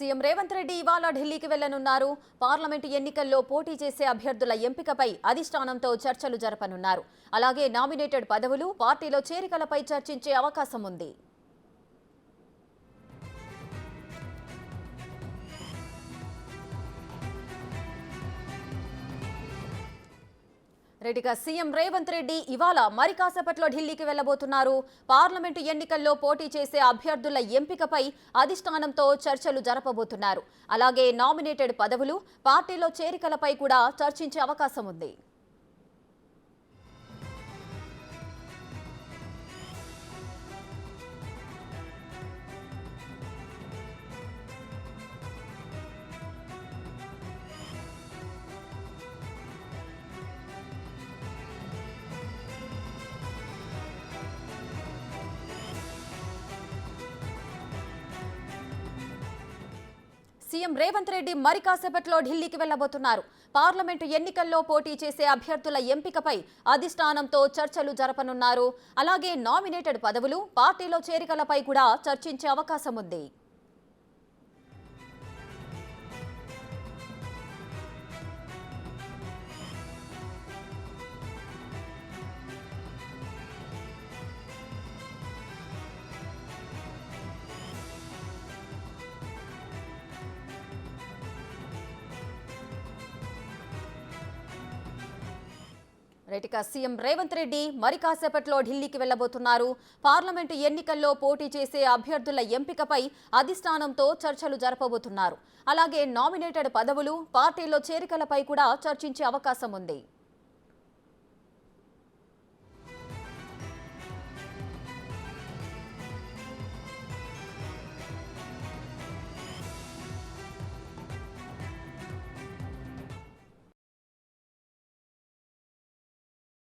CM Revanth Reddy ఇవాళ ఢిల్లీకి వెళ్లనున్నారు. Parliament ఎన్నికల్లో పోటీ చేసే అభ్యర్థుల ఎంపికపై అధిష్టానంతో చర్చలు జరపనున్నారు. అలాగే నామినేటెడ్ పదవులు, పార్టీలో చేరికలపై చర్చించే అవకాశం ఉంది. రెడ్డిగా సీఎం రేవంత్ రెడ్డి ఇవాళ మరి కాసేపట్లో ఢిల్లీకి వెళ్లబోతున్నారు. పార్లమెంటు ఎన్నికల్లో పోటీ చేసే అభ్యర్థుల ఎంపికపై అధిష్టానంతో చర్చలు జరపబోతున్నారు. అలాగే నామినేటెడ్ పదవులు, పార్టీలో చేరికలపై కూడా చర్చించే అవకాశం ఉంది. సీఎం రేవంత్ రెడ్డి మరి కాసేపట్లో ఢిల్లీకి వెళ్లబోతున్నారు. పార్లమెంటు ఎన్నికల్లో పోటీ చేసే అభ్యర్థుల ఎంపికపై అధిష్టానంతో చర్చలు జరపనున్నారు. అలాగే నామినేటెడ్ పదవులు, పార్టీలో చేరికలపై కూడా చర్చించే అవకాశం ఉంది. రైట్గా సీఎం రేవంత్ రెడ్డి మరి కాసేపట్లో ఢిల్లీకి వెళ్లబోతున్నారు. పార్లమెంటు ఎన్నికల్లో పోటీ చేసే అభ్యర్థుల ఎంపికపై అధిష్టానంతో చర్చలు జరపబోతున్నారు. అలాగే నామినేటెడ్ పదవులు, పార్టీలో చేరికలపై కూడా చర్చించే అవకాశం ఉంది.